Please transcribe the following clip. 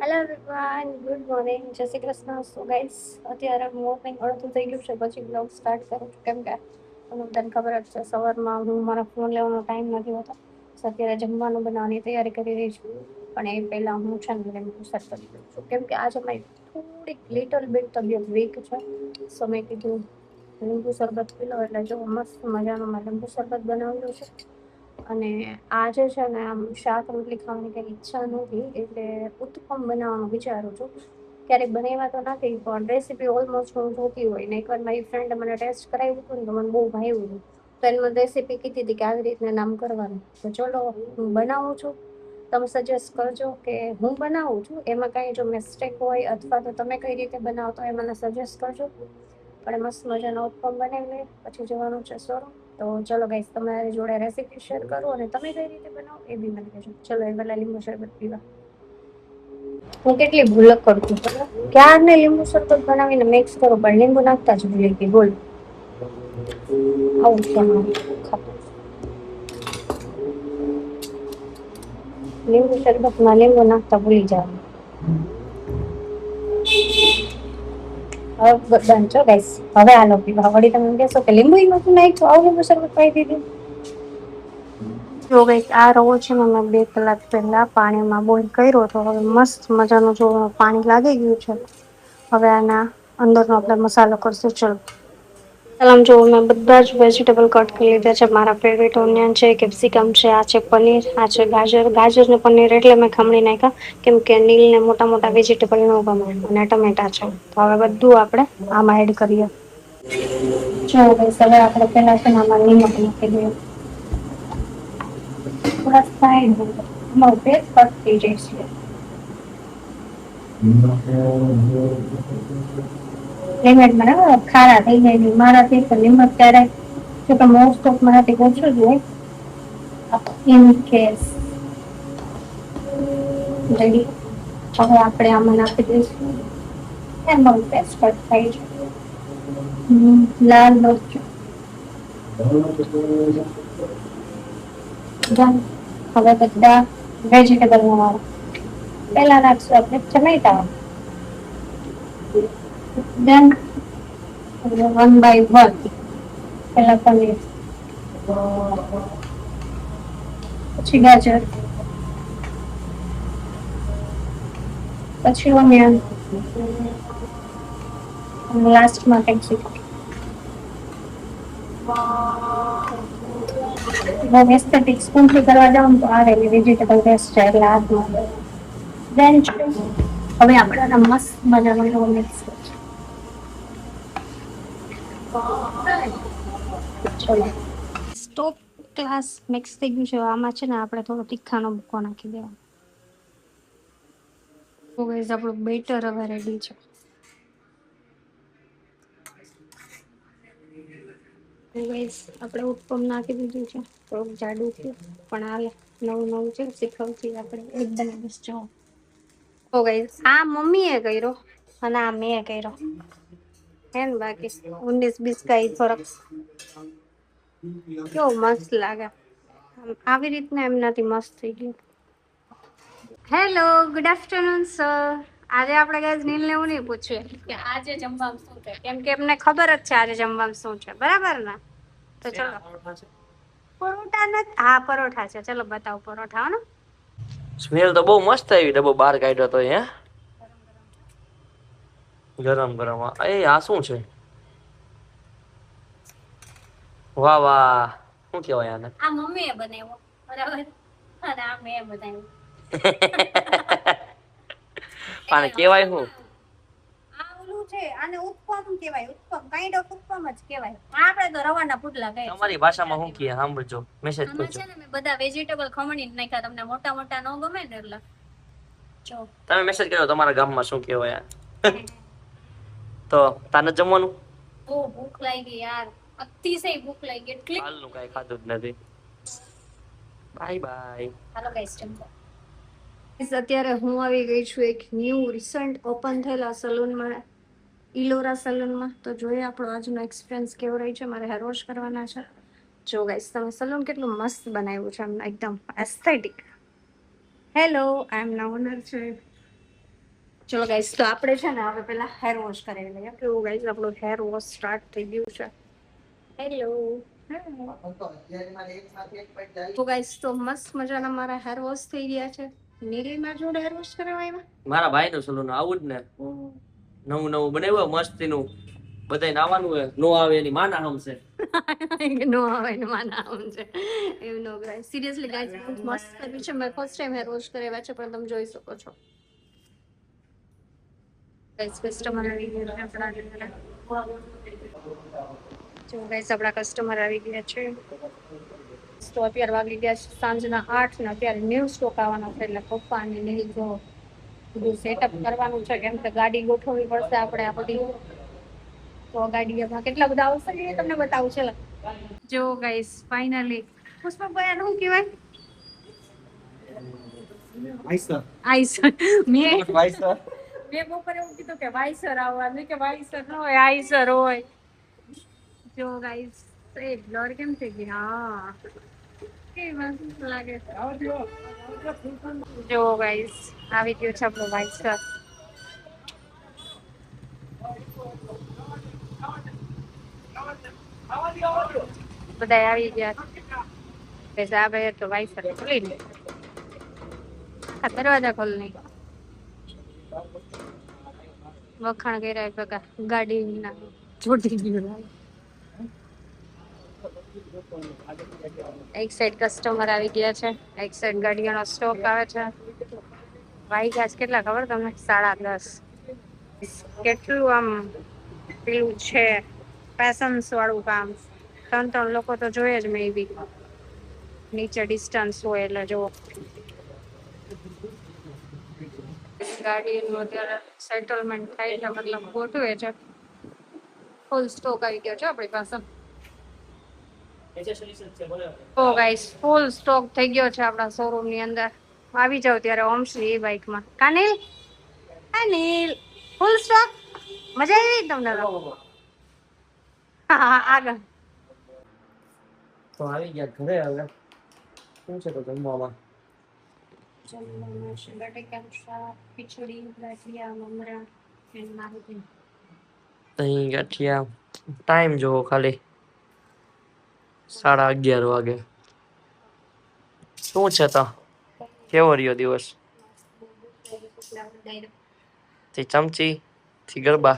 Hello everyone, good morning, જય Shri Krishna. So guys, અત્યારે morning અડધું થઈ ગયું છે, પછી બ્લોગ સ્ટાર્ટ કરું છું. કેમ કે તને ખબર જ છે, સવારમાં હું મારા ફોન લેવાનો ટાઈમ નથી હોતો. અત્યારે જમવાનું બનાવવાની તૈયારી કરી રહી છું, પણ એ પહેલા હું છે ને લીંબુ શરબત પીઉં છું. કેમ કે આજે મારી થોડીક લિટલ બીટ તબિયત વીક છે, સો મેં કીધું લીંબુ શરબત પી લો. એટલે જો મસ્ત મજાનું મેં લીંબુ શરબત બનાવ્યું છે. અને આજે છે ને આમ શાક રોટલી ખાવાની કઈ ઈચ્છા નથી, એટલે ઉત્પમ બનાવવાનું વિચારું છું. ક્યારેક બનાવ્યા તો નથી, પણ રેસીપી ઓલમોસ્ટ હું જોતી હોય ને. એકવાર મારી ફ્રેન્ડે મને ટેસ્ટ કરાવ્યું હતું ને, તો મને બહુ ભાવ્યું હતું. તો એને મને રેસીપી કીધી હતી કે આવી રીતના નામ કરવાનું. તો ચલો હું બનાવું છું. તમે સજેસ્ટ કરજો કે હું બનાવું છું એમાં કાંઈ જો મિસ્ટેક હોય, અથવા તો તમે કઈ રીતે બનાવતો એ મને સજેસ્ટ કરજો. પણ મસ્ત મજાનો ઉત્પમ બનાવી લઈએ, પછી જવાનું છે સોરો. તો ચલો ગાઈસ, તમારી જોડે રેસીપી શેર કરો અને તમે કઈ રીતે બનાવો એ બી મને કહેજો. ચલો એ પહેલા લીંબુ શરબત પીવા. હું કેટલી ભૂલ કરું છું, ક્યારને લીંબુ શરબત બનાવીને મિક્સ કરું, પણ લીંબુ નાખતા જ ભૂલી ગઈ. બોલ, આવું છે લીંબુ શરબતમાં લીંબુ નાખતા ભૂલી જાવ. હવે બનજો ગાઈસ, હવે આલો પીવા. વળી તમે કહેશો કે લીંબુ નથી નાખ્યું, આવું લીંબુ શરબત પાઈ દીધું. જો ગાઈસ, આ રવો છે ને મેં 2 કલાક પહેલા પાણીમાં બોઇલ કર્યો હતો. હવે મસ્ત મજાનું જો પાણી લાગી ગયું છે. હવે આના અંદરનો આપણે મસાલો કરશું. ચલો સલામ. જો મેં બધા જ વેજીટેબલ કટ કરી લીધા છે. મારા ફેવરેટ ઓનિયન છે, કેપ્સિકમ છે, આ છે પનીર, આ છે ગાજર ને પનીર એટલે મેં ખમણી નાખ્યા, કેમ કે નીલ ને મોટા મોટા વેજીટેબલ ન ગમે. અને ટમેટા છે. તો હવે બધું આપણે આમાં એડ કરીએ. જો ગાઈસ, હવે આપણે પેલા છે ને આમાં નિમક નાખી દઈએ. થોડા સાઈડ અમારું પેજ કટ થઈ જાય છે. લિમિટ બરાબર ખારા થઈ જાય. મારાથી તો લિમિટ ક્યારેય જો કે મોસ્ટ ઓફ મારાથી ઓછું જ હોય. In case ready. હવે આપણે આમાં નાખી દઈશું એમાં પેસ્ટ કટ થાય છે. લાલ મરચું. હવે બધા વેજીટેબલ નો પેલા નાખશું આપણે ટમેટા. દેન વન બાય વન પેલા પનીર, પછી ગાજર, પછી ઓનિયન, અને લાસ્ટમાં કેપ્સિકમ. એસ્થેટિક સ્પૂનથી કરવા જાવ તો આવે વેજીટેબલ પેસ્ટ છે એટલે હાથમાં. દેન હવે આપણે મસ્ત મજાનો મિક્સ કરીશું. ચલો સ્ટોપ ક્લાસ મિક્સ થઈ ગયું છે. આમાં છે ને આપણે થોડો તીખાનો ભૂકો નાખી દેવાનો. તો ગાઈસ, આપણું બેટર હવે રેડી છે. તો ગાઈસ, આપણે ઉત્પમ નાખી દીધું છે. થોડુંક જાડું થયું પણ હાલે, નવું નવું છે, શીખવતી આપણે એકદમ બસ. જો તો ગાઈસ, આ મમ્મીએ કર્યો અને આ મેં કર્યો. હે ને બાકી 19-20 का ही फर्क. કેવો મસ્ત લાગે. આવી રીતના એમનાથી મસ્ત થઈ ગયું. Hello, good afternoon sir. આજે આપણે ગાઈસ નીલને એવું નહીં પૂછ્યું કે આજે જમવામાં શું છે, કેમ કે એમને ખબર જ છે આજે જમવામાં શું છે. બરાબર ને? તો ચલો. પરોઠા નથી. હા, પરોઠા છે. ચલો બતાવો પરોઠા. ને સ્મેલ તો બહુ મસ્ત આવી. ડબ્બો બહાર કાઢ્યો તો હે ગરમ ગરમ. એ આ શું છે? વાહ વાહ, શું કહેવાય આને? આ મમ્મીએ બનાવ્યો. બરાબર. અને આ મેં બનાવ્યું. આને કહેવાય શું? આ ઓલું છે, આને ઉત્પમ કહેવાય. ઉત્પમ, કાઇન્ડ ઓફ ઉત્પમ જ કહેવાય. આપણે તો રવાના પુડલા કહીએ. તમારી ભાષામાં શું કહે સાંભળજો, મેસેજ આમાં કરજો. છે ને મેં બધા વેજીટેબલ ખમણી નાખ્યા. તમને મોટા મોટા ન ગમે ને એટલે જો તમે મેસેજ કર્યો તમારા ગામમાં શું કહેવાય. તો તાને જમવાનું બહુ ભૂખ લાગી યાર, અતિશય ભૂખ લાગી. એટલી હાલનું કાંઈ ખાધું જ નથી. Bye bye. હાલો ગાઈસ, જમવા. અત્યારે હું આવી ગઈ છું એક ન્યૂ રિસન્ટ ઓપન થયેલા સલૂનમાં, ઇલોરા સલૂનમાં. તો જોઈએ આપણો આજનો એક્સપિરિયન્સ કેવો રહી છે. મારે હેર વોશ કરવાના છે. જો ગાઈસ, તમે સલૂન કેટલું મસ્ત બનાવ્યું છે, એમ એકદમ એસ્થેટિક. હેલો, આઈ એમ ના ઓનર છે. ચલો ગાઈસ, તો આપણે છે ને હવે પેલા હેર વોશ કરી લઈએ. કેવું ગાઈસ, આપણું હેર વોશ સ્ટાર્ટ થઈ ગયું છે. હેલો. તો ગાઈસ, તો મસ્ત મજાના મારા હેર વોશ થઈ ગયા છે. નીલી માર જોડે હેર વોશ કરવા આવ્યા. મારા ભાઈ નું સલૂન આવું જ ને, નવું નવું બનાવ્યું મસ્તી નું. બધાય નાવાનું હોય, નો આવે એની માના હમશે. નો આવે ને માના હમશે. એવું નો ગાઈસ, સિરિયસલી ગાઈસ, બહુ મસ્ત કર્યું છે. મેં ફર્સ્ટ ટાઈમ હેર વોશ કરાવ્યા છે, પણ તમે જોઈ શકો છો. ગાઈસ, કસ્ટમર આવી ગયા છે આપણા ઘરે. જો ગાઈસ, આપણા કસ્ટમર આવી ગયા છે. તો અત્યારે વાગી ગયા છે સાંજના 8 ને અત્યારે ન્યૂ સ્ટોક આવવાનો છે. એટલે પપ્પા ને નહીં જો બધું સેટઅપ કરવાનું છે, કેમ કે ગાડી ગોઠવવી પડશે આપણે આ બધી. તો ગાડીમાં કેટલા બધા આવશે એ તમને બતાવું છે. જો ગાઈસ, ફાઇનલી પુષ્પભાઈ શું કહેવાય? આઈસર. મેં બપોરે એવું કીધું કે વાઈસર આવવાનું, કે વાઈસર ન હોય, આઈસર હોય. જો ગાઈસ, એ બ્લર કેમ થઈ ગઈ? હા, કેવી મસ્ત લાગે છે. જો ગાઈસ, આવી ગયું છે આપણું વાઈસર. બધા આવી ગયા છે. આ ભાઈ તો વાઈસર ખોલી લે. આ દરવાજા ખોલ નહીં. વખાણ કર્યા ભગા ગાડી ના છોટી ગયું. એક સાઈડ કસ્ટમર આવી ગયા છે, એક સાઈડ ગાડીઓનો સ્ટોક આવે છે. વાઈગા કેટલા ખબર તમને? 10:30. કેટલું આમ પેલું છે, પેશન્સ વાળું કામ. 3 લોકો તો જોઈએ જ મે બી. નીચે ડિસ્ટન્સ હોય એટલે જો ગાડીનું અત્યારે સેટલમેન્ટ થાય છે, મતલબ ગોઠવે છે. ફૂલ સ્ટોક આવી ગયો છે આપણી પાસે. તો ગાઈસ, ફૂલ સ્ટોક થઈ ગયો છે આપણા શોરૂમ ની અંદર. આવી જાવ ત્યારે ઓમશ્રી એ બાઈકમાં. કાનિલ, કાનિલ, ફૂલ સ્ટોક. મજા આવી તમને? હા, આગળ તો આવી ગયા ઘરે. હવે શું છે તો જમવામાં? જમવામાં છે બટેકાનું શાક, ખીચડી, ગાંઠિયા, મમરા અને મારું. દહીં ગાંઠિયા. ટાઈમ જોવો ખાલી, 11:30 વાગે. શું છે તો? કેવો રહ્યો દિવસ? થી ચમચી થી ગરબા.